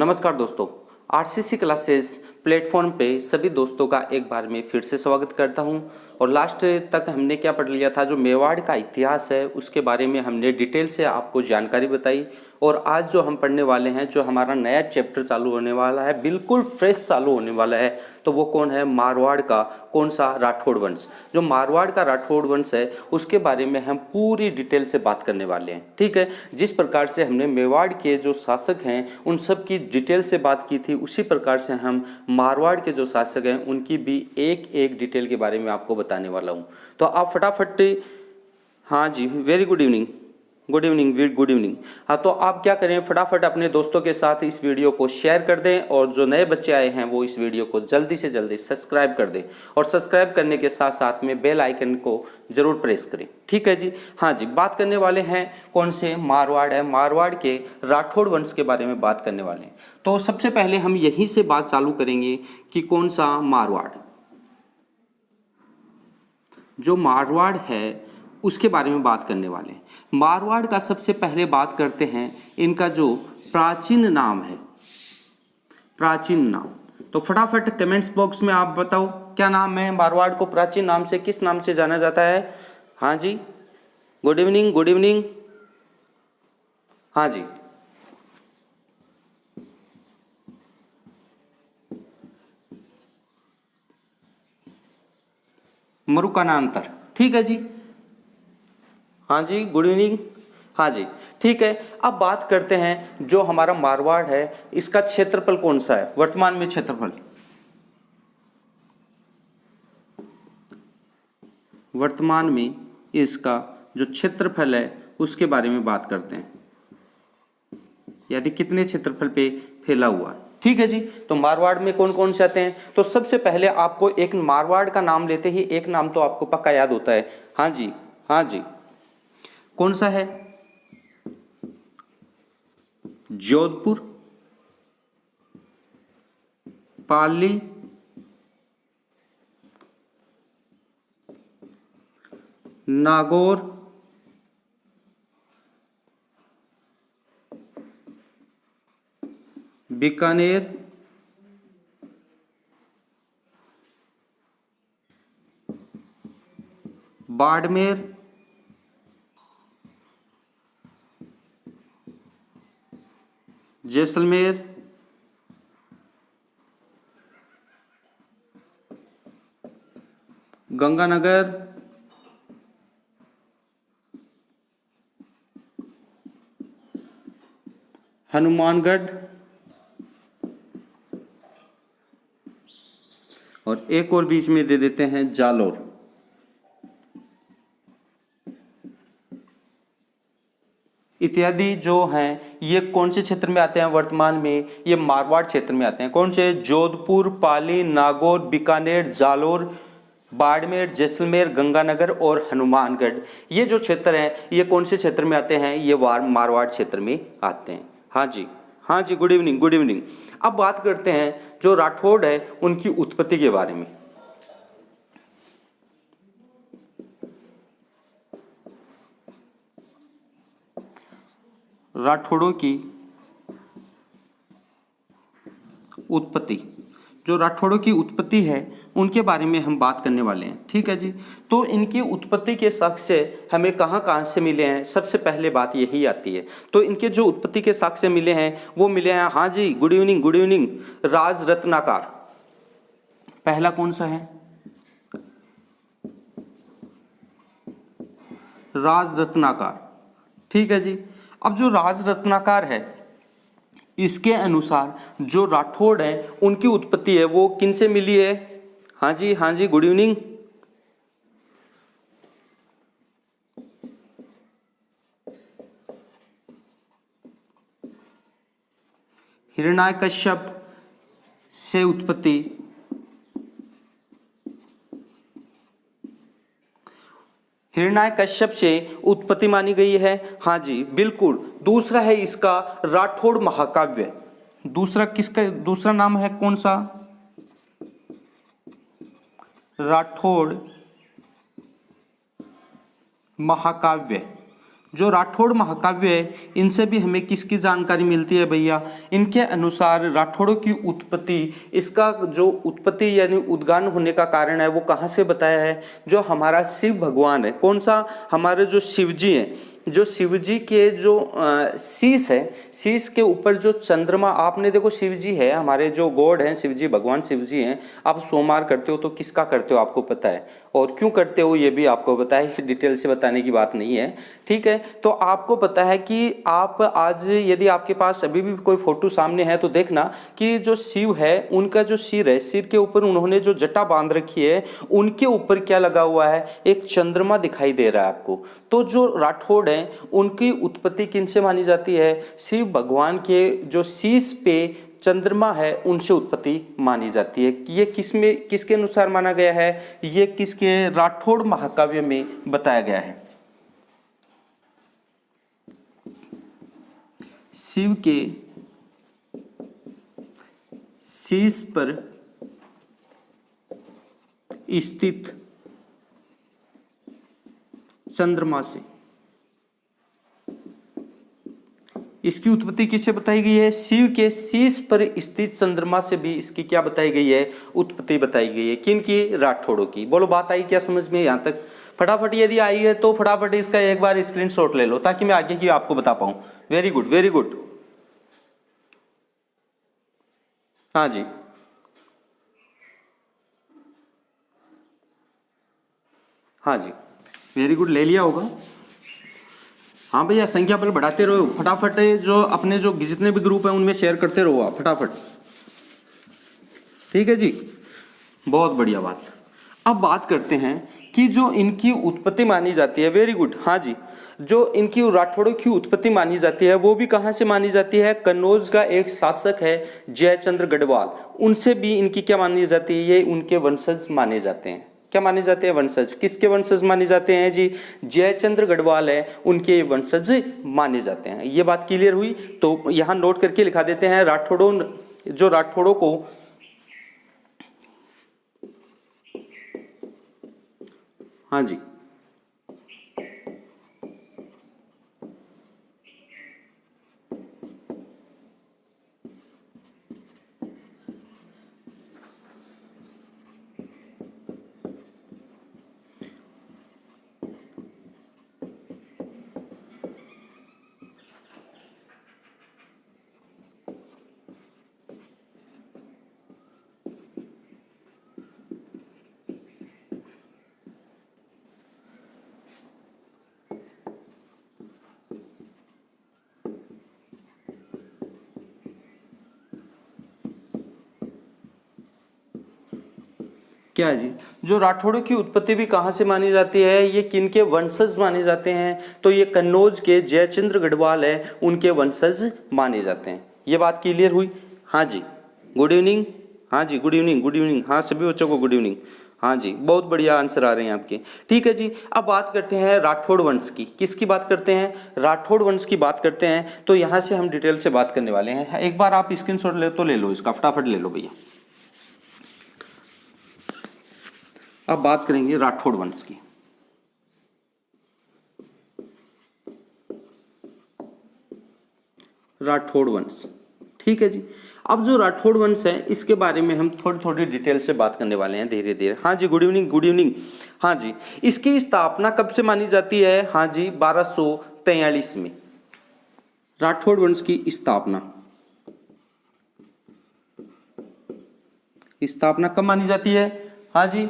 नमस्कार दोस्तों, RCC classes platform पे सभी दोस्तों का एक बार में फिर से स्वागत करता हूं। और लास्ट तक हमने क्या पढ़ लिया था, जो मेवाड़ का इतिहास है उसके बारे में हमने डिटेल से आपको जानकारी बताई। और आज जो हम पढ़ने वाले हैं, जो हमारा नया चैप्टर चालू होने वाला है, बिल्कुल फ्रेश चालू होने वाला है, तो वो कौन है? मारवाड़ का कौन सा? राठौड़ वंश। जो मारवाड़ का राठौड़ वंश है उसके बारे में हम पूरी डिटेल से बात करने वाले हैं। ठीक है, जिस प्रकार से हमने मेवाड़ के जो शासक हैं उन सब की डिटेल से बात की थी, उसी प्रकार से हम मारवाड़ के जो शासक हैं उनकी भी एक एक डिटेल के बारे में आपको बताने वाला हूँ। तो आप फटाफट, हाँ जी, very good evening, good evening, good evening. हाँ, तो आप क्या करें, फटाफट अपने दोस्तों के साथ इस वीडियो को शेयर कर दें, और जो नए बच्चे आए हैं वो इस वीडियो को जल्दी से जल्दी सब्सक्राइब कर दें, और सब्सक्राइब करने के साथ साथ में बेल आइकन को जरूर प्रेस करें। ठीक है जी। हाँ जी, बात करने वाले हैं कौन से? मारवाड़ है, मारवाड़ के राठौड़ वंश के बारे में बात करने वाले हैं। तो सबसे पहले हम यहीं से बात चालू करेंगे कि कौन सा मारवाड़। जो मारवाड़ है उसके बारे में बात करने वाले हैं। मारवाड़ का सबसे पहले बात करते हैं इनका जो प्राचीन नाम है, प्राचीन नाम। तो फटाफट कमेंट्स बॉक्स में आप बताओ क्या नाम है मारवाड़ को? प्राचीन नाम से किस नाम से जाना जाता है? हाँ जी, गुड इवनिंग, गुड इवनिंग। हाँ जी, मरुकानांतर। ठीक है जी, हाँ जी, गुड इवनिंग। हाँ जी, ठीक है। अब बात करते हैं जो हमारा मारवाड़ है इसका क्षेत्रफल कौन सा है वर्तमान में? क्षेत्रफल वर्तमान में इसका जो क्षेत्रफल है उसके बारे में बात करते हैं, यानी कितने क्षेत्रफल पे फैला हुआ है। ठीक है जी। तो मारवाड़ में कौन कौन से आते हैं? तो सबसे पहले आपको एक मारवाड़ का नाम लेते ही एक नाम तो आपको पक्का याद होता है। हाँ जी, हाँ जी, कौन सा है? जोधपुर, पाली, नागौर, बीकानेर, बाड़मेर, जैसलमेर, गंगानगर, हनुमानगढ़, और एक और बीच में दे देते हैं जालोर। इत्यादि जो हैं ये कौन से क्षेत्र में आते हैं वर्तमान में? ये मारवाड़ क्षेत्र में आते हैं। कौन से? जोधपुर, पाली, नागौर, बीकानेर, जालोर, बाड़मेर, जैसलमेर, गंगानगर और हनुमानगढ़। ये जो क्षेत्र हैं ये कौन से क्षेत्र में आते हैं? ये मारवाड़ क्षेत्र में आते हैं। हाँ जी, हाँ जी, गुड इवनिंग, गुड इवनिंग। अब बात करते हैं जो राठौड़ है उनकी उत्पत्ति के बारे में। राठौड़ों की उत्पत्ति, जो राठौड़ों की उत्पत्ति है उनके बारे में हम बात करने वाले हैं। ठीक है जी। तो इनकी उत्पत्ति के साक्ष्य हमें कहाँ कहाँ से मिले हैं? सबसे पहले बात यही आती है। तो इनके जो उत्पत्ति के साक्ष्य मिले हैं वो मिले हैं, हाँ जी, गुड इवनिंग, गुड इवनिंग, राज रत्नाकार। पहला कौन सा है? राज रत्नाकर। ठीक है जी। अब जो राज रत्नाकर है इसके अनुसार जो राठौड़ है उनकी उत्पत्ति है वो किन से मिली है? हाँ जी, हाँ जी, गुड इवनिंग। हिरण्यकश्यप से उत्पत्ति, हिरण्यकश्यप से उत्पत्ति मानी गई है। हाँ जी, बिल्कुल। दूसरा है इसका राठौड़ महाकाव्य। दूसरा किसका? दूसरा नाम है कौन सा? राठौड़ महाकाव्य। जो राठौड़ महाकाव्य है इनसे भी हमें किसकी जानकारी मिलती है भैया? इनके अनुसार राठौड़ों की उत्पत्ति, इसका जो उत्पत्ति यानी उद्गान होने का कारण है वो कहाँ से बताया है? जो हमारा शिव भगवान है, कौन सा? हमारे जो शिव जी हैं, जो शिव जी के जो शीश है, शीश के ऊपर जो चंद्रमा, आपने देखो शिव जी है, हमारे जो गॉड हैं शिव जी, भगवान शिव जी हैं, आप सोमवार करते हो तो किसका करते हो आपको पता है, और क्यों करते हो ये भी आपको पता है, डिटेल से बताने की बात नहीं है, ठीक है। तो आपको पता है कि आप आज यदि आपके पास अभी भी कोई फोटो सामने है तो देखना कि जो शिव है उनका जो सिर है, सिर के ऊपर उन्होंने जो जटा बांध रखी है, उनके ऊपर क्या लगा हुआ है? एक चंद्रमा दिखाई दे रहा है आपको। तो जो राठौड़ हैं उनकी उत्पत्ति किनसे मानी जाती है? शिव भगवान के जो शीश पे चंद्रमा है उनसे उत्पत्ति मानी जाती है। ये किसमें, किसके अनुसार माना गया है? ये किसके? राठौड़ महाकाव्य में बताया गया है। शिव के शीश पर स्थित चंद्रमा से, इसकी उत्पत्ति किससे बताई गई है? शिव के शीश पर स्थित चंद्रमा से भी इसकी क्या बताई गई है? उत्पत्ति बताई गई है। किन की? राठौड़ों की। बोलो बात आई क्या समझ में यहाँ तक? फटाफट यदि आई है तो फटाफट इसका एक बार स्क्रीनशॉट ले लो ताकि मैं आगे की आपको बता पाऊं। Very good, very good. हाँ जी, हाँ जी, वेरी गुड, ले लिया होगा। हाँ भैया, संख्या बल बढ़ाते रहो फटाफट, जो अपने जो जितने भी ग्रुप हैं उनमें शेयर करते रहो आप फटाफट, ठीक है जी, बहुत बढ़िया बात। अब बात करते हैं कि जो इनकी उत्पत्ति मानी जाती है, वेरी गुड, हाँ जी, जो इनकी राठौड़ों की उत्पत्ति मानी जाती है वो भी कहाँ से मानी जाती है? कन्नौज का एक शासक है जयचंद्र गढ़वाल, उनसे भी इनकी क्या मानी जाती है? ये उनके वंशज माने जाते हैं। क्या माने जाते हैं? वंशज। किसके वंशज माने जाते हैं जी? जयचंद्र गढ़वाल है, उनके वंशज माने जाते हैं। ये बात क्लियर हुई? तो यहाँ नोट करके लिखा देते हैं, राठौड़ों, जो राठौड़ों को हाँ जी, क्या है जी, जो राठौड़ों की उत्पत्ति भी कहाँ से मानी जाती है? ये किनके वंशज माने जाते हैं? तो ये कन्नौज के जयचंद्र गढ़वाल है, उनके वंशज माने जाते हैं। ये बात क्लियर हुई? हाँ जी, गुड इवनिंग, हाँ जी, गुड इवनिंग, गुड इवनिंग, हाँ सभी बच्चों को गुड इवनिंग। हाँ जी, बहुत बढ़िया आंसर आ रहे हैं आपके, ठीक है जी। अब बात करते हैं राठौड़ वंश की। किसकी बात करते हैं? राठौड़ वंश की बात करते हैं। तो यहाँ से हम डिटेल से बात करने वाले हैं। एक बार आप स्क्रीनशॉट ले तो ले लो इसका, फटाफट ले लो भैया। अब बात करेंगे राठौड़ वंश की। राठौड़ वंश, ठीक है जी। अब जो राठौड़ वंश है इसके बारे में हम थोड़ी थोड़ी डिटेल से बात करने वाले हैं धीरे धीरे। हाँ जी, गुड इवनिंग, गुड इवनिंग। हाँ जी, इसकी स्थापना कब से मानी जाती है? हाँ जी, 1243 में राठौड़ वंश की स्थापना। स्थापना कब मानी जाती है? हाँ जी,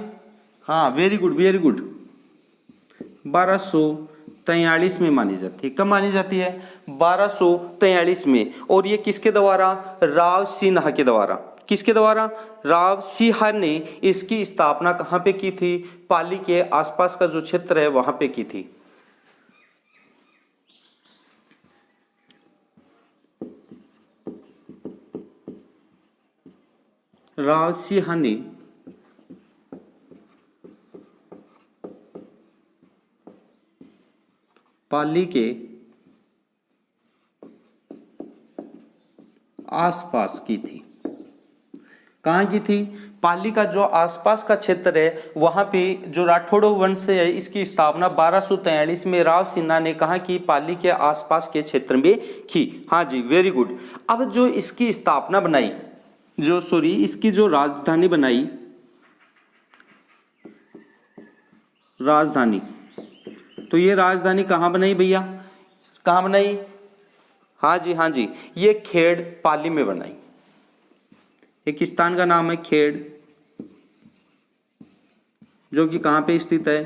हाँ, वेरी गुड, वेरी गुड, 1243 में मानी जाती है। कब मानी जाती है? 1243 में। और ये किसके द्वारा? राव सिन्हा के द्वारा। किसके द्वारा? राव सिन्हा ने इसकी स्थापना कहाँ पे की थी? पाली के आसपास का जो क्षेत्र है वहां पे की थी। राव सिन्हा ने पाली के आसपास की थी। कहाँ की थी? पाली का जो आसपास का क्षेत्र है वहां पे जो राठौड़ वंश है इसकी स्थापना 1243 में राव सिन्हा ने कहा कि पाली के आसपास के क्षेत्र में की। हाँ जी, वेरी गुड। अब जो इसकी स्थापना बनाई, इसकी जो राजधानी बनाई, राजधानी, तो ये राजधानी कहाँ बनाई भैया? कहाँ बनाई? हाँ जी, हाँ जी, ये खेड़ पाली में बनाई। एक स्थान का नाम है खेड़, जो कि कहाँ पे स्थित है?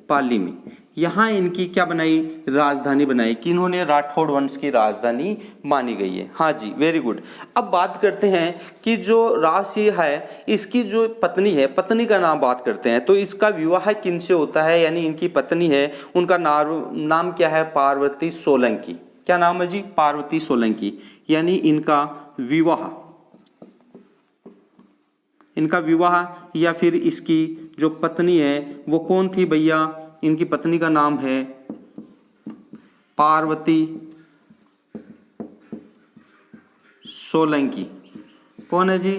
पाली में। यहाँ इनकी क्या बनाई? राजधानी बनाई। किन्होंने? राठौड़ वंश की राजधानी मानी गई है। हाँ जी, वेरी गुड। अब बात करते हैं कि जो राव सिंह है इसकी जो पत्नी है, पत्नी का नाम बात करते हैं। तो इसका विवाह किनसे होता है? यानी इनकी पत्नी है, उनका नाम क्या है? पार्वती सोलंकी। क्या नाम है जी? पार्वती सोलंकी। यानी इनका विवाह या फिर इसकी जो पत्नी है वो कौन थी भैया? इनकी पत्नी का नाम है पार्वती सोलंकी। कौन है जी?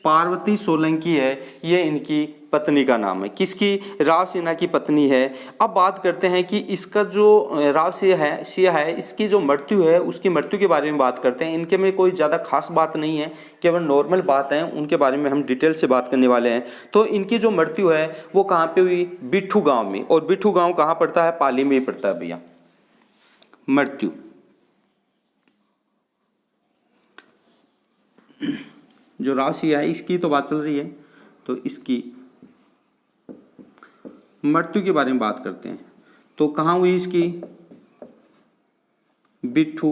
पार्वती सोलंकी है, ये इनकी पत्नी का नाम है। किसकी? राव सिन्हा की पत्नी है। अब बात करते हैं कि इसका जो राव सिंह है इसकी जो मृत्यु है उसकी मृत्यु के बारे में बात करते हैं। इनके में कोई ज़्यादा खास बात नहीं है, केवल नॉर्मल बात है, उनके बारे में हम डिटेल से बात करने वाले हैं। तो इनकी जो मृत्यु है वो कहाँ पे हुई? बिट्ठू गाँव में। और बिट्ठू गाँव कहाँ पड़ता है? पाली में ही पड़ता है भैया। मृत्यु जो राव सिंह है इसकी तो बात चल रही है, तो इसकी मृत्यु के बारे में बात करते हैं। तो कहाँ हुई इसकी? बिट्ठू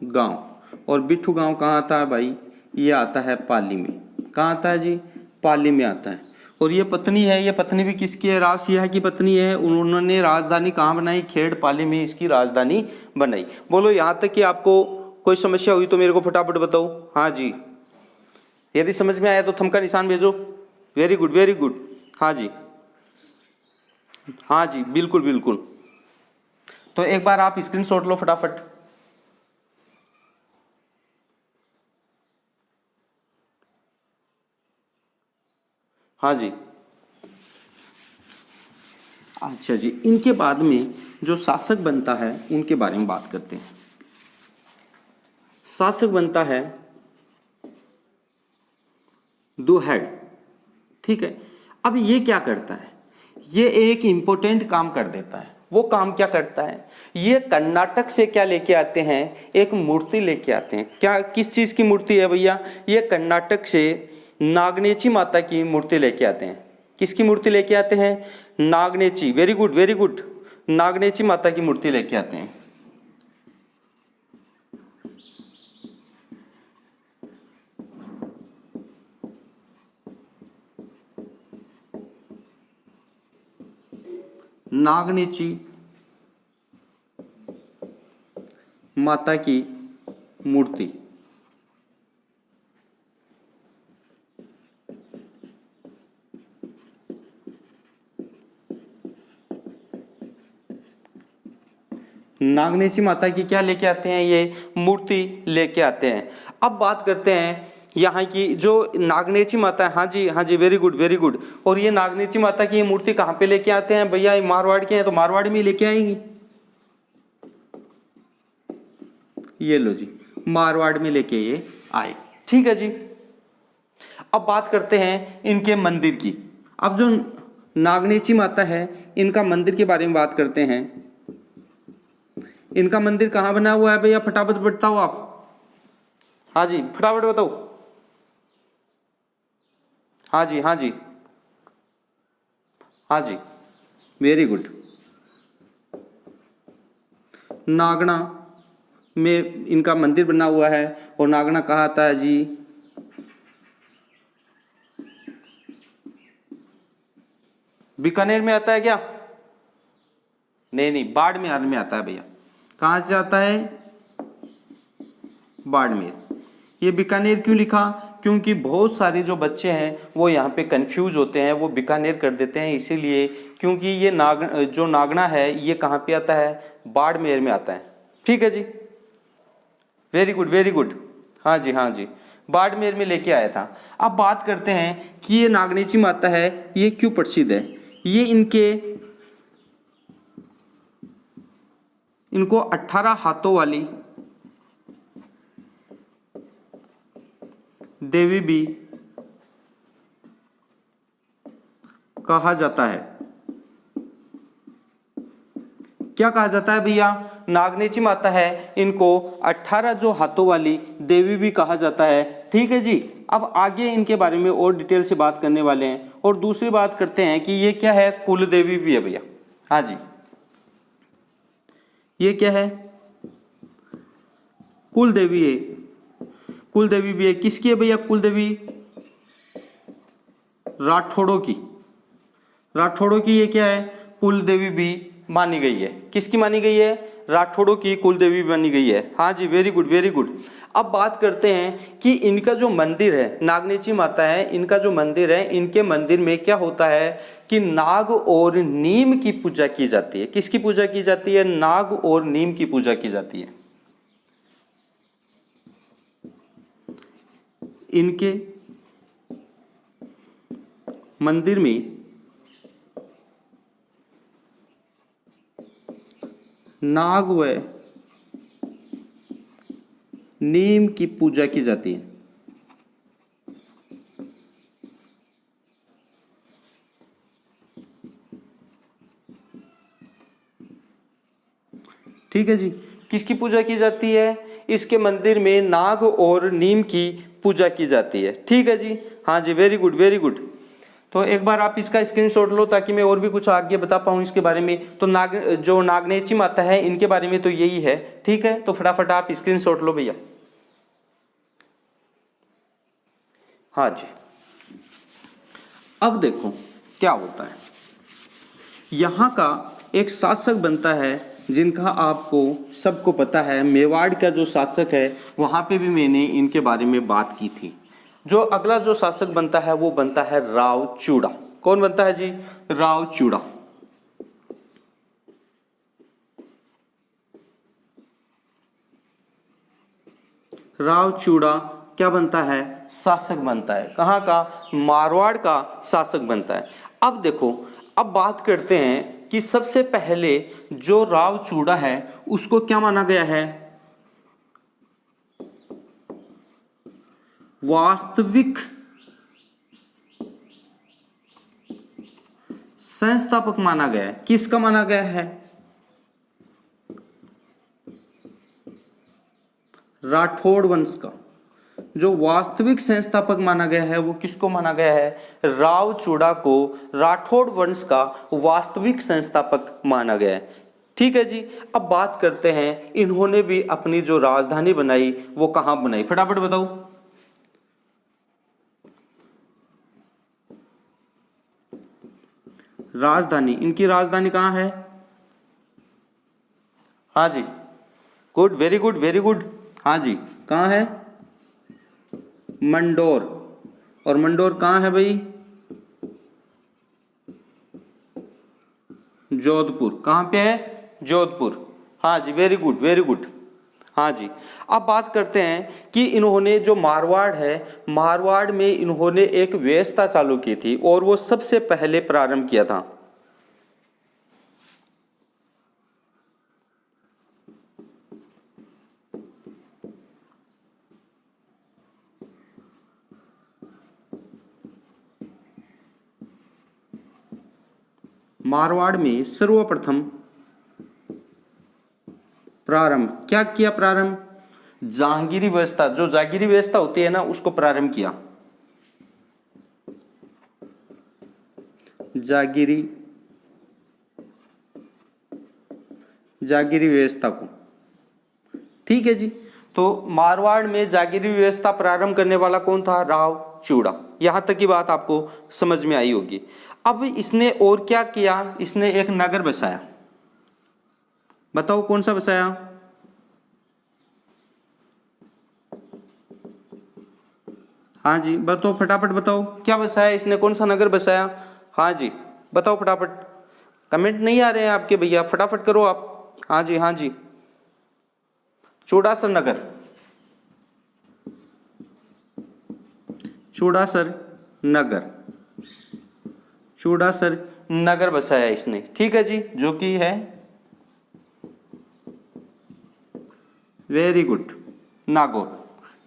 गांव। और बिट्ठू गांव कहाँ आता है भाई? ये आता है पाली में। कहाँ आता है जी? पाली में आता है। और ये पत्नी है, ये पत्नी भी किसकी है? राव सिंह की पत्नी है। उन्होंने राजधानी कहाँ बनाई? खेड़ पाली में इसकी राजधानी बनाई। बोलो यहाँ तक कि आपको कोई समस्या हुई तो मेरे को फटाफट बताओ। हाँ जी, यदि समझ में आया तो थंब का निशान भेजो। Very good, very good. हाँ जी, हाँ जी, बिल्कुल बिल्कुल। तो एक बार आप स्क्रीनशॉट लो फटाफट। हाँ जी, अच्छा जी। इनके बाद में जो शासक बनता है उनके बारे में बात करते हैं। शासक बनता है दुहैड़। ठीक है। अब ये क्या करता है? ये एक इंपॉर्टेंट काम कर देता है। वो काम क्या करता है? ये कर्नाटक से क्या लेके आते हैं? एक मूर्ति लेके आते हैं। क्या, किस चीज की मूर्ति है भैया? ये कर्नाटक से नागनेची माता की मूर्ति लेके आते हैं। किसकी मूर्ति लेके आते हैं? Nagnechi. Very good, very good. Nagnechi माता की मूर्ति लेके आते हैं। नागनेची माता की मूर्ति। नागनेची माता की क्या लेके आते हैं? ये मूर्ति लेके आते हैं। अब बात करते हैं यहाँ की जो नागनेची माता है। हाँ जी, हाँ जी, वेरी गुड, वेरी गुड। और ये नागनेची माता की ये मूर्ति कहाँ पे लेके आते हैं भैया? ये मारवाड़ के हैं तो मारवाड़ में लेके आएंगी। ये लो जी, मारवाड़ में लेके ये आए। ठीक है जी। अब बात करते हैं इनके मंदिर की। अब जो नागनेची माता है इनका मंदिर के बारे में बात करते हैं। इनका मंदिर कहाँ बना हुआ है भैया? फटाफट बताओ आप। हाँ जी, फटाफट बताओ। हाँ जी, हाँ जी, हाँ जी, वेरी गुड। नागना में इनका मंदिर बना हुआ है। और नागना कहाँ आता है जी? बीकानेर में आता है क्या? नहीं नहीं, बाड़मेर में आता है भैया। कहाँ से आता है? बाड़मेर। ये बीकानेर क्यों लिखा? क्योंकि बहुत सारे जो बच्चे हैं वो यहाँ पे कंफ्यूज होते हैं, वो बीकानेर कर देते हैं इसीलिए। क्योंकि ये जो नागना है ये कहाँ पे आता है? बाड़मेर में आता है। ठीक है जी, वेरी गुड, वेरी गुड। हाँ जी, हाँ जी, बाड़मेर में लेके आया था। अब बात करते हैं कि ये नागनेची माता है ये क्यों प्रसिद्ध है। ये इनको 18 हाथों वाली देवी भी कहा जाता है। क्या कहा जाता है भैया, नागनेची माता है इनको 18 जो हाथों वाली देवी भी कहा जाता है। ठीक है जी। अब आगे इनके बारे में और डिटेल से बात करने वाले हैं। और दूसरी बात करते हैं कि ये क्या है, कुल देवी भी है भैया। हाँ जी, ये क्या है, कुल देवी है। कुल देवी भी है, किसकी है भैया कुल देवी, राठौड़ों की। राठौड़ों की ये क्या है, कुल देवी भी मानी गई है। किसकी मानी गई है, राठौड़ों की कुल देवी मानी गई है। हाँ जी, वेरी गुड वेरी गुड। अब बात करते हैं कि इनका जो मंदिर है, नागनेची माता है, इनका जो मंदिर है, इनके मंदिर में क्या होता है कि नाग और नीम की पूजा की जाती है। किसकी पूजा की जाती है, नाग और नीम की पूजा की जाती है। इनके मंदिर में नाग व नीम की पूजा की जाती है। ठीक है जी, किसकी पूजा की जाती है, इसके मंदिर में नाग और नीम की पूजा की जाती है। ठीक है जी, हाँ जी, वेरी गुड वेरी गुड। तो एक बार आप इसका स्क्रीनशॉट लो ताकि मैं और भी कुछ आगे बता पाऊँ इसके बारे में। तो जो नागनेची माता है इनके बारे में तो यही है। ठीक है, तो फटाफट आप स्क्रीनशॉट लो भैया। हाँ जी, अब देखो क्या होता है, यहाँ का एक शासक बनता है जिनका आपको सबको पता है, मेवाड़ का जो शासक है वहाँ पे भी मैंने इनके बारे में बात की थी। जो अगला जो शासक बनता है वो बनता है रावचूड़ा। कौन बनता है जी, रावचूड़ा। रावचूड़ा क्या बनता है, शासक बनता है। कहाँ का, मारवाड़ का शासक बनता है। अब देखो, अब बात करते हैं कि सबसे पहले जो रावचूड़ा है उसको क्या माना गया है, वास्तविक संस्थापक माना गया है। किसका माना गया है, राठौड़ वंश का। जो वास्तविक संस्थापक माना गया है वो किसको माना गया है, रावचूड़ा को राठौड़ वंश का वास्तविक संस्थापक माना गया है। ठीक है जी। अब बात करते हैं इन्होंने भी अपनी जो राजधानी बनाई वो कहां बनाई, फटाफट बताओ। राजधानी, इनकी राजधानी कहां है, हाँ जी, good very good very good. हाँ जी, कहां है, मंडोर। और मंडोर कहां है भाई, जोधपुर। कहां पे है, जोधपुर। हाँ जी, वेरी गुड वेरी गुड। हाँ जी। अब बात करते हैं कि इन्होंने जो मारवाड़ है, मारवाड़ में इन्होंने एक व्यवस्था चालू की थी और वो सबसे पहले प्रारंभ किया था। मारवाड़ में सर्वप्रथम प्रारंभ क्या किया, प्रारंभ जहांगीरी व्यवस्था, जो जागीरी व्यवस्था होती है ना उसको प्रारंभ किया। जागीरी व्यवस्था को। ठीक है जी। तो मारवाड़ में जागीरी व्यवस्था प्रारंभ करने वाला कौन था, रावचूड़ा। यहां तक की बात आपको समझ में आई होगी। अब इसने और क्या किया, इसने एक नगर बसाया। बताओ कौन सा बसाया, हाँ जी बताओ, फटाफट बताओ क्या बसाया इसने, कौन सा नगर बसाया। हाँ जी बताओ फटाफट, कमेंट नहीं आ रहे हैं आपके भैया, फटाफट करो आप। हाँ जी हाँ जी, चूड़ासर नगर। चूड़ासर नगर, चूड़ासर नगर बसाया इसने, ठीक है जी, जो कि है वेरी गुड नागौर,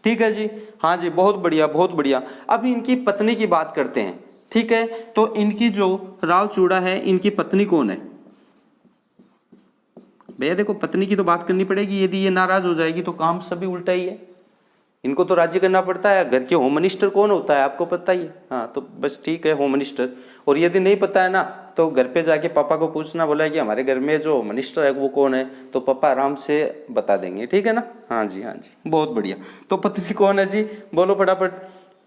ठीक है जी। हाँ जी, बहुत बढ़िया बहुत बढ़िया। अब इनकी पत्नी की बात करते हैं, ठीक है। तो इनकी जो राव चूड़ा है, इनकी पत्नी कौन है भैया? देखो पत्नी की तो बात करनी पड़ेगी, यदि ये नाराज हो जाएगी तो काम सभी उल्टा ही है। इनको तो राजी करना पड़ता है। घर के होम मिनिस्टर कौन होता है आपको पता ही है। हाँ तो बस ठीक है, होम मिनिस्टर। और यदि नहीं पता है ना तो घर पे जाके पापा को पूछना, बोला कि हमारे घर में जो होम मिनिस्टर है वो कौन है, तो पापा आराम से बता देंगे, ठीक है ना। हाँ जी हाँ जी, बहुत बढ़िया। तो पत्नी कौन है जी, बोलो फटाफट।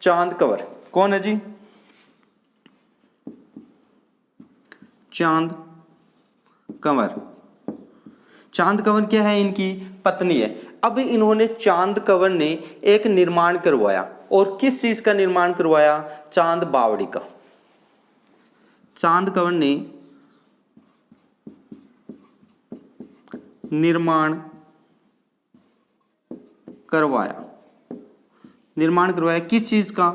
चांद कंवर। कौन है जी? चांद कंवर। चांद कंवर क्या है? इनकी पत्नी है। अब इन्होंने चांद कंवर ने एक निर्माण करवाया, और किस चीज का निर्माण करवाया? चांद बावड़ी का। चांद कंवर ने निर्माण करवाया। निर्माण करवाया किस चीज का?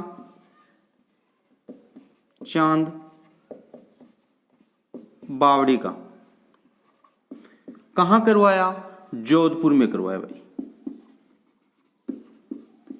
चांद बावड़ी का। कहां करवाया? जोधपुर में करवाया भाई।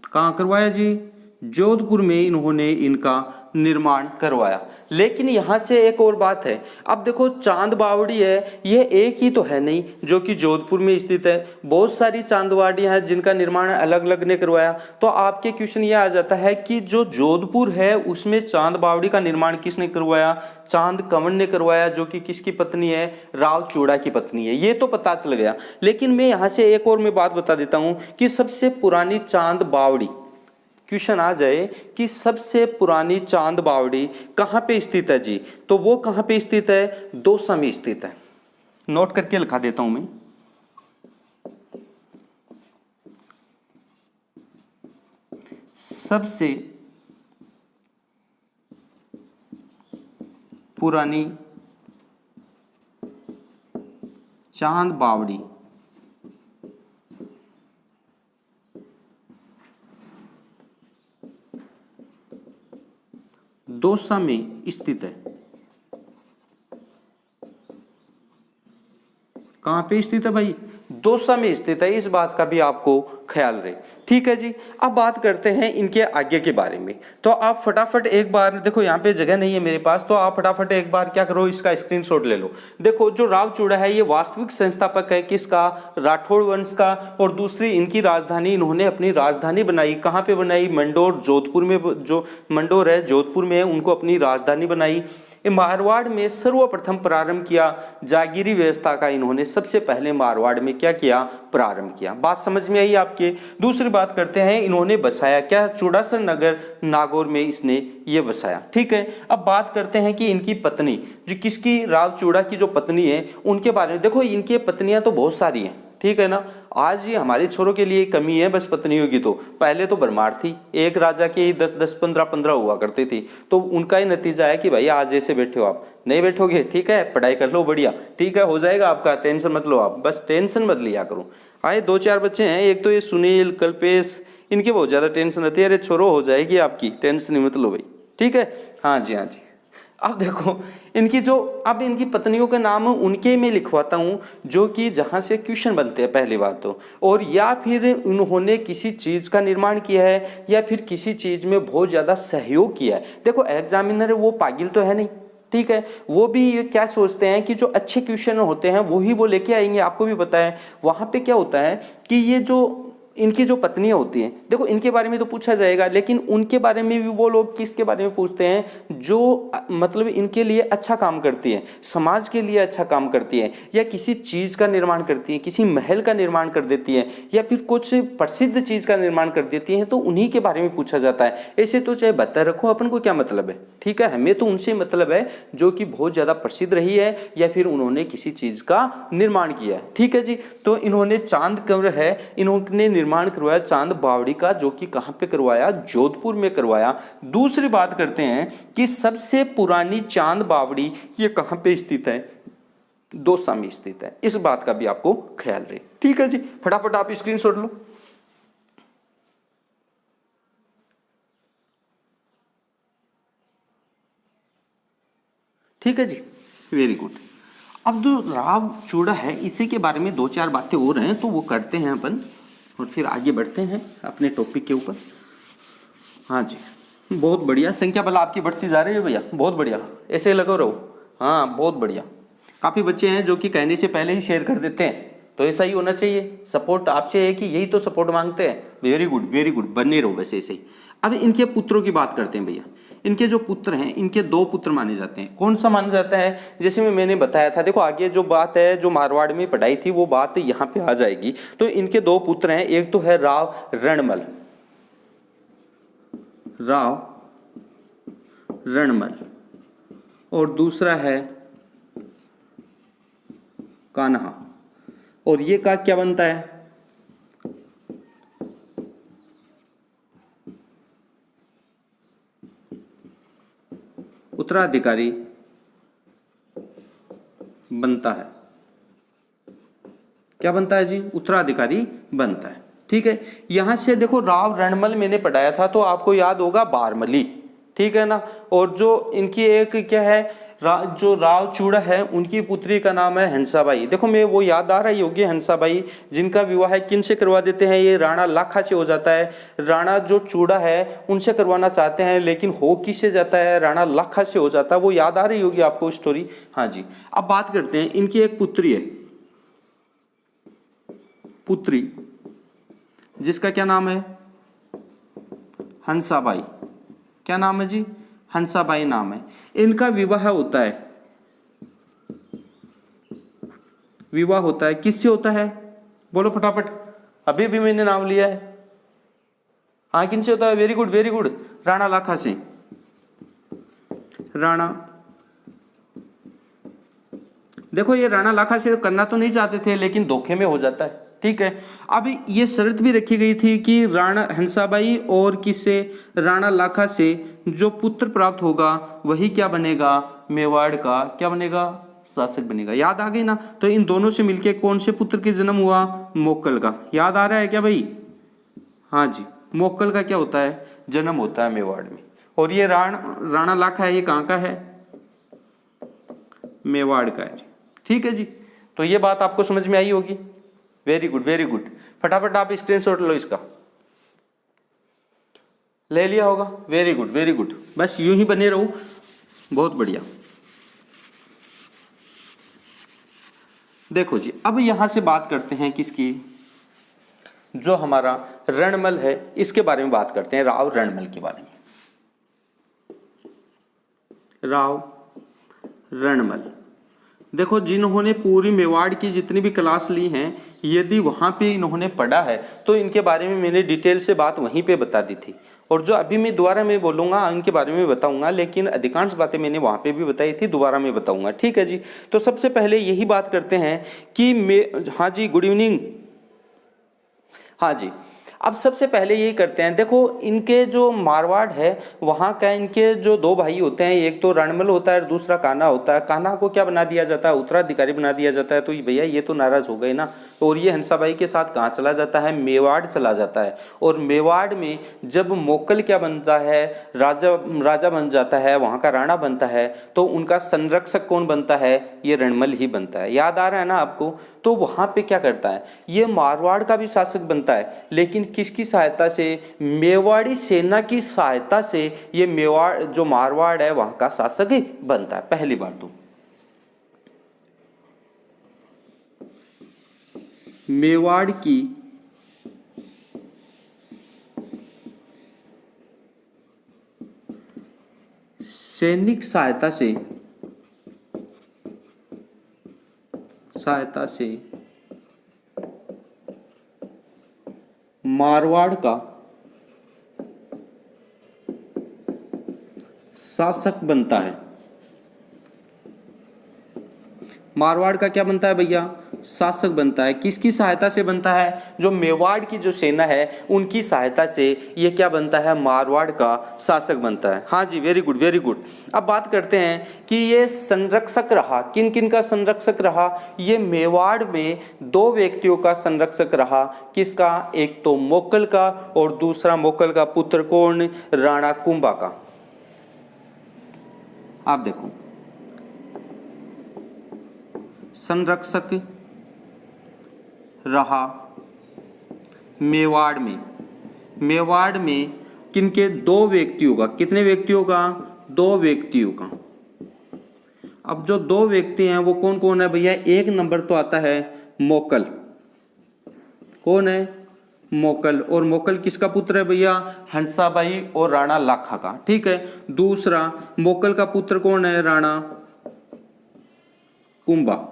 कहां करवाया जी? जोधपुर में इन्होंने इनका निर्माण करवाया। लेकिन यहां से एक और बात है। अब देखो चांद बावड़ी है, यह एक ही तो है नहीं जो कि जोधपुर में स्थित है। बहुत सारी चांदवाड़ियां हैं जिनका निर्माण अलग अलग ने करवाया। तो आपके क्वेश्चन ये आ जाता है कि जो जोधपुर है उसमें चांद बावड़ी का निर्माण किसने करवाया? चांद कंवर ने करवाया, जो कि किसकी पत्नी है? राव चूड़ा की पत्नी है। ये तो पता चल गया। लेकिन मैं यहां से एक और मैं बात बता देता हूं कि सबसे पुरानी चांद बावड़ी, क्वेश्चन आ जाए कि सबसे पुरानी चांद बावड़ी कहां पे स्थित है जी, तो वो कहां पे स्थित है? दौसा में स्थित है। नोट करके लिखा देता हूं मैं। सबसे पुरानी चांद बावड़ी दौसा में स्थित है। कहां पे स्थित है भाई? दौसा में स्थित है। इस बात का भी आपको ख्याल रहे, ठीक है जी। अब बात करते हैं इनके आगे के बारे में। तो आप फटाफट एक बार देखो, यहाँ पे जगह नहीं है मेरे पास, तो आप फटाफट एक बार क्या करो, इसका स्क्रीनशॉट ले लो। देखो जो राव चूड़ा है ये वास्तविक संस्थापक है किसका? राठौड़ वंश का। और दूसरी इनकी राजधानी, इन्होंने अपनी राजधानी बनाई। कहाँ पे बनाई? मंडोर, जोधपुर में। जो मंडोर है जोधपुर में, उनको अपनी राजधानी बनाई। मारवाड़ में सर्वप्रथम प्रारंभ किया जागीरी व्यवस्था का। इन्होंने सबसे पहले मारवाड़ में क्या किया? प्रारंभ किया। बात समझ में आई आपके? दूसरी बात करते हैं, इन्होंने बसाया क्या? चूड़ासर नगर नागौर में इसने ये बसाया, ठीक है। अब बात करते हैं कि इनकी पत्नी, जो किसकी? राव चूड़ा की जो पत्नी है उनके बारे में। देखो इनकी पत्नियां तो बहुत सारी हैं, ठीक है ना। आज ये हमारे छोरों के लिए कमी है बस पत्नियों की। तो पहले तो भरमार थी, एक राजा के 10-10 15-15 हुआ करती थी। तो उनका ही नतीजा है कि भाई आज ऐसे बैठे हो, आप नहीं बैठोगे, ठीक है, पढ़ाई कर लो बढ़िया, ठीक है, हो जाएगा आपका, टेंशन मत लो, आप बस टेंशन मत लिया करो। आए 2-4 बच्चे हैं, एक तो ये सुनील, कल्पेश, इनकी बहुत ज्यादा टेंशन रहती है। अरे छोरो हो जाएगी आपकी, टेंशन नहीं मत लो भाई, ठीक है। हाँ जी हाँ जी। अब देखो इनकी जो, अब इनकी पत्नियों के नाम उनके में लिखवाता हूँ जो कि जहाँ से क्वेश्चन बनते हैं पहली बार तो। और या फिर उन्होंने किसी चीज़ का निर्माण किया है या फिर किसी चीज़ में बहुत ज़्यादा सहयोग किया है। देखो एग्जामिनर वो पागिल तो है नहीं, ठीक है। वो भी ये क्या सोचते हैं कि जो अच्छे क्वेश्चन होते हैं वही वो लेके आएंगे। आपको भी पता है वहाँ पे क्या होता है कि ये जो इनकी जो पत्नियां होती हैं, देखो इनके बारे में तो पूछा जाएगा, लेकिन उनके बारे में भी वो लोग किसके बारे में पूछते हैं? जो मतलब इनके लिए अच्छा काम करती है, समाज के लिए अच्छा काम करती है, या किसी चीज़ का निर्माण करती है, किसी महल का निर्माण कर देती है, या फिर कुछ प्रसिद्ध चीज़ का निर्माण कर देती है, तो उन्हीं के बारे में पूछा जाता है। ऐसे तो चाहे बता रखो, अपन को क्या मतलब है, ठीक है। हमें तो उनसे मतलब है जो कि बहुत ज़्यादा प्रसिद्ध रही है या फिर उन्होंने किसी चीज़ का निर्माण किया है, ठीक है जी। तो इन्होंने चांद कंवर है, इन्होंने निर्माण करवाया चांद बावड़ी का, जो कि कहां पे करवाया? जोधपुर में करवाया। दूसरी बात करते हैं कि सबसे पुरानी चांद बावड़ी ये कहां पे स्थित है? दौसा में स्थित है। इस बात का भी आपको ख्याल रहे, ठीक है जी। फटाफट आप स्क्रीनशॉट लो। ठीक है जी, वेरी गुड। अब जो राव चूड़ा है इसी के बारे में 2-4 बातें हो रहे हैं तो वो करते हैं अपन और फिर आगे बढ़ते हैं अपने टॉपिक के ऊपर। हाँ जी, बहुत बढ़िया, संख्या बल आपकी बढ़ती जा रही है भैया, बहुत बढ़िया, ऐसे लगो रहो। हाँ बहुत बढ़िया, काफ़ी बच्चे हैं जो कि कहने से पहले ही शेयर कर देते हैं, तो ऐसा ही होना चाहिए। सपोर्ट आपसे है कि यही तो सपोर्ट मांगते हैं। वेरी गुड, बने रहो वैसे ऐसे ही। अब इनके पुत्रों की बात करते हैं भैया। इनके जो पुत्र हैं, इनके 2 पुत्र माने जाते हैं। कौन सा माना जाता है? जैसे मैंने बताया था, देखो आगे जो बात है जो मारवाड़ में पढ़ाई थी वो बात यहाँ पे आ जाएगी। तो इनके 2 पुत्र हैं, एक तो है राव रणमल, और दूसरा है कान्हा। और ये का क्या बनता है? उत्तराधिकारी बनता है। क्या बनता है जी? उत्तराधिकारी बनता है। ठीक है, यहां से देखो राव रणमल मैंने पढ़ाया था तो आपको याद होगा बारमली, ठीक है ना। और जो इनकी एक क्या है, जो राव चूड़ा है उनकी पुत्री का नाम है हंसाबाई। देखो मैं वो याद आ रही होगी हंसाबाई, जिनका विवाह किन से करवा देते हैं? ये राणा लाखा से हो जाता है। राणा जो चूड़ा है उनसे करवाना चाहते हैं लेकिन हो किससे जाता है? राणा लाखा से हो जाता है। वो याद आ रही होगी आपको स्टोरी। हाँ जी, अब बात करते हैं, इनकी एक पुत्री है, पुत्री जिसका क्या नाम है? हंसाबाई। क्या नाम है जी? हंसाबाई नाम है। इनका विवाह होता है, विवाह होता है किससे होता है? बोलो फटाफट, अभी भी मैंने नाम लिया है। हाँ किनसे होता है? वेरी गुड, राणा लाखा से। राणा, देखो ये राणा लाखा से करना तो नहीं चाहते थे लेकिन धोखे में हो जाता है। ठीक है, अब ये शर्त भी रखी गई थी कि राणा हंसाबाई और किससे? राणा लाखा से जो पुत्र प्राप्त होगा वही क्या बनेगा? मेवाड़ का क्या बनेगा? शासक बनेगा। याद आ गई ना। तो इन दोनों से मिलके कौन से पुत्र के जन्म हुआ? मोक्कल का। याद आ रहा है क्या भाई? हाँ जी, मोक्कल का क्या होता है? जन्म होता है मेवाड़ में। और ये राणा लाखा है, ये कहाँ का है? मेवाड़ का है। ठीक है जी, तो ये बात आपको समझ में आई होगी। वेरी गुड, फटाफट आप स्क्रीनशॉट लो, इसका ले लिया होगा। वेरी गुड, बस यूं ही बने रहो, बहुत बढ़िया। देखो जी, अब यहां से बात करते हैं किसकी? जो हमारा रणमल है इसके बारे में बात करते हैं, राव रणमल के बारे में। राव रणमल, देखो जिन्होंने पूरी मेवाड़ की जितनी भी क्लास ली हैं, यदि वहाँ पे इन्होंने पढ़ा है तो इनके बारे में मैंने डिटेल से बात वहीं पे बता दी थी। और जो अभी मैं दोबारा मैं बोलूँगा इनके बारे में बताऊँगा, लेकिन अधिकांश बातें मैंने वहाँ पे भी बताई थी, दोबारा मैं बताऊँगा। ठीक है जी, तो सबसे पहले यही बात करते हैं कि हाँ जी, गुड इवनिंग। हाँ जी, अब सबसे पहले यही करते हैं, देखो इनके जो मारवाड़ है वहाँ का, इनके जो 2 भाई होते हैं, एक तो रणमल होता है और दूसरा कान्हा होता है। कान्हा को क्या बना दिया जाता है? उत्तराधिकारी बना दिया जाता है। तो भैया ये तो नाराज हो गए ना। और ये हंसाबाई के साथ कहाँ चला जाता है? मेवाड़ चला जाता है। और मेवाड़ में जब मोक्कल क्या बनता है? राजा बन जाता है, वहाँ का राणा बनता है। तो उनका संरक्षक कौन बनता है? ये रणमल ही बनता है। याद आ रहा है ना आपको? तो वहाँ पे क्या करता है? ये मारवाड़ का भी शासक बनता है, लेकिन किसकी सहायता से? मेवाड़ी सेना की सहायता से ये मेवाड़ जो मारवाड़ है वहां का शासक ही बनता है पहली बार। तो मेवाड़ की सैनिक सहायता से मारवाड़ का शासक बनता है। मारवाड़ का क्या बनता है भैया? शासक बनता है। किसकी सहायता से बनता है? जो मेवाड़ की जो सेना है उनकी सहायता से ये क्या बनता है? मारवाड़ का शासक बनता है। हाँ जी, वेरी गुड। अब बात करते हैं कि ये संरक्षक रहा, किन किन का संरक्षक रहा? ये मेवाड़ में 2 व्यक्तियों का संरक्षक रहा। किसका? एक तो मोक्कल का और दूसरा मोक्कल का पुत्र कौन? राणा कुंभा का। आप देखो संरक्षक रहा मेवाड़ में। मेवाड़ में किनके? 2 व्यक्तियों का। कितने व्यक्तियों का? 2 व्यक्तियों का। अब जो 2 व्यक्ति हैं वो कौन कौन है भैया? 1 नंबर तो आता है मोकल। कौन है? मोकल। और मोकल किसका पुत्र है भैया? हंसाबाई और राणा लाखा का। ठीक है। दूसरा मोकल का पुत्र कौन है? राणा कुंभा।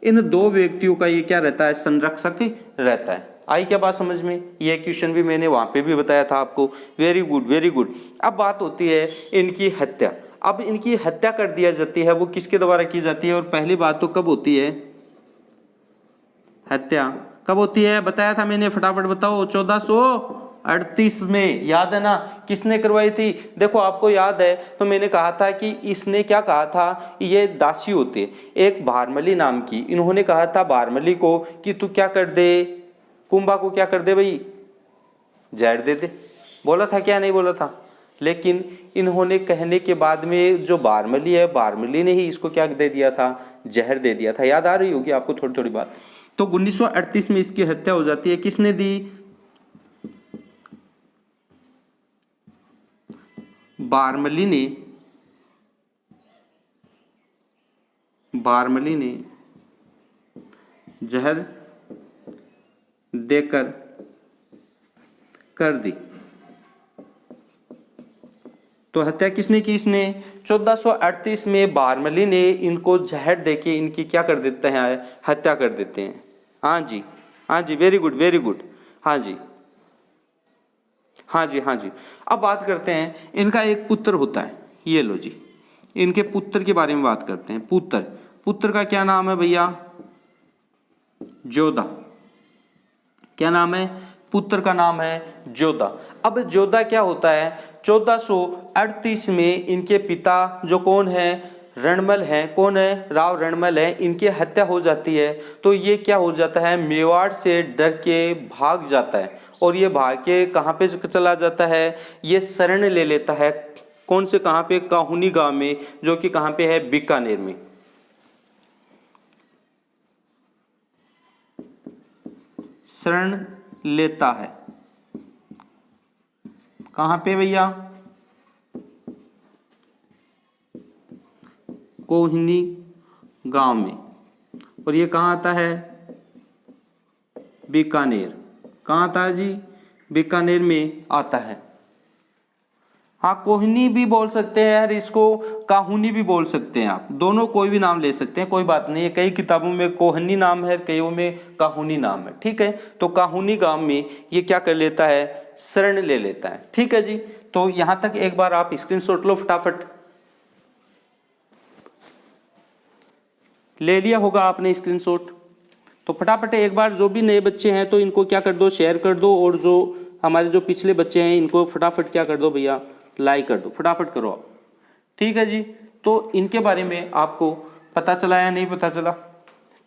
इन 2 व्यक्तियों का ये क्या रहता है? संरक्षक रहता है। आई क्या बात समझ में? ये क्वेश्चन भी मैंने वहां पे भी बताया था आपको। Very good, very good. अब बात होती है इनकी हत्या। अब इनकी हत्या कर दिया जाती है, वो किसके द्वारा की जाती है? और पहली बात तो कब होती है हत्या? कब होती है? बताया था मैंने, फटाफट बताओ। 1438 में। याद है ना? किसने करवाई थी? देखो आपको याद है तो मैंने कहा था कि इसने क्या कहा था, ये दासी होते एक भारमली नाम की, इन्होंने कहा था भारमली को कि तू क्या कर दे, कुंभा को क्या कर दे भाई, जहर दे दे। बोला था क्या? नहीं बोला था? लेकिन इन्होंने कहने के बाद में जो भारमली है, भारमली ने ही इसको क्या दे दिया था? जहर दे दिया था। याद आ रही होगी आपको थोड़ी थोड़ी बात। तो 1938 में इसकी हत्या हो जाती है। किसने दी? भारमली ने। भारमली ने जहर देकर कर दी। तो हत्या किसने की? इसने। 1438 में भारमली ने इनको जहर देके इनकी क्या कर देते हैं? हत्या कर देते हैं। हाँ जी, हाँ जी, वेरी गुड, वेरी गुड। हाँ जी, हाँ जी, हाँ जी। अब बात करते हैं, इनका एक पुत्र होता है। ये लो जी, इनके पुत्र के बारे में बात करते हैं। पुत्र, पुत्र का क्या नाम है भैया? जोधा। क्या नाम है? पुत्र का नाम है जोधा। अब जोधा क्या होता है? 1438 में इनके पिता जो कौन है? रणमल है। कौन है? राव रणमल है। इनकी हत्या हो जाती है। तो ये क्या हो जाता है? मेवाड़ से डर के भाग जाता है। और ये भाग के कहाँ पे चला जाता है? ये शरण ले लेता है। कौन से? कहाँ पे? काहुनी गांव में, जो कि कहाँ पे है? बीकानेर में। शरण लेता है। कहाँ पे भैया? कोहिनी गांव में। और ये कहाँ आता है? बीकानेर। कहाँ आता है जी? बीकानेर में आता है। हाँ, कोहिनी भी बोल सकते हैं यार इसको, काहुनी भी बोल सकते हैं आप, दोनों कोई भी नाम ले सकते हैं, कोई बात नहीं है। कई किताबों में कोहनी नाम है, कईयों में काहुनी नाम है। ठीक है। तो काहुनी गांव में ये क्या कर लेता है? शरण ले लेता है। ठीक है जी। तो यहां तक एक बार आप स्क्रीनशॉट लो फटाफट। ले लिया होगा आपने स्क्रीनशॉट। तो फटाफट एक बार जो भी नए बच्चे हैं तो इनको क्या कर दो? शेयर कर दो। और जो हमारे जो पिछले बच्चे हैं इनको फटाफट क्या कर दो भैया? लाइक कर दो। फटाफट करो आप। ठीक है जी। तो इनके बारे में आपको पता चला या नहीं पता चला?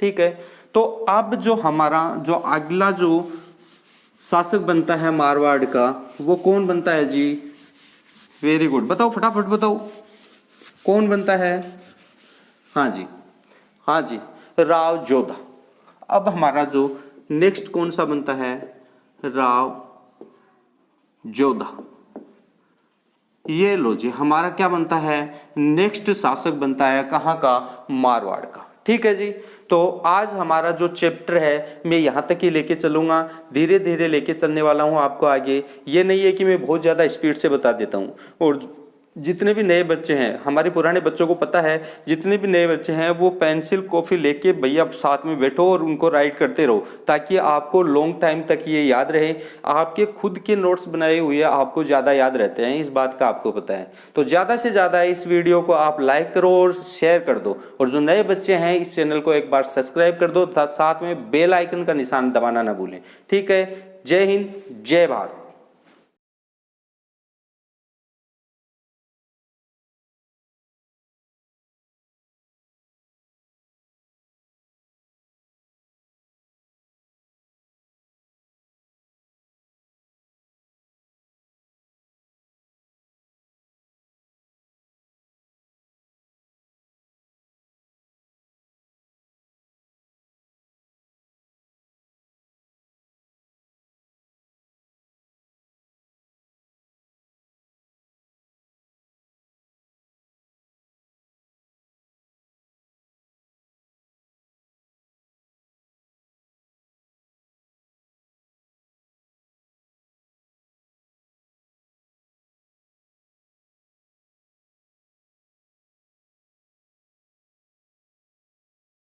ठीक है। तो अब जो हमारा जो अगला जो शासक बनता है मारवाड़ का, वो कौन बनता है जी? Very good. बताओ फटाफट बताओ, कौन बनता है? हाँ जी, हाँ जी, राव जोधा। अब हमारा जो नेक्स्ट कौन सा बनता है? राव जोधा। ये लो जी, हमारा क्या बनता है? नेक्स्ट शासक बनता है कहाँ का? मारवाड़ का। ठीक है जी। तो आज हमारा जो चैप्टर है मैं यहाँ तक ही लेके चलूंगा, धीरे धीरे लेके चलने वाला हूँ आपको आगे। ये नहीं है कि मैं बहुत ज़्यादा स्पीड से बता देता हूँ। और जितने भी नए बच्चे हैं, हमारे पुराने बच्चों को पता है, जितने भी नए बच्चे हैं वो पेंसिल कॉपी लेके भैया साथ में बैठो और उनको राइट करते रहो, ताकि आपको लॉन्ग टाइम तक ये याद रहे। आपके खुद के नोट्स बनाए हुए आपको ज़्यादा याद रहते हैं, इस बात का आपको पता है। तो ज़्यादा से ज़्यादा इस वीडियो को आप लाइक करो और शेयर कर दो। और जो नए बच्चे हैं इस चैनल को एक बार सब्सक्राइब कर दो तथा साथ में बेल आइकन का निशान दबाना ना भूलें। ठीक है। जय हिंद, जय भारत।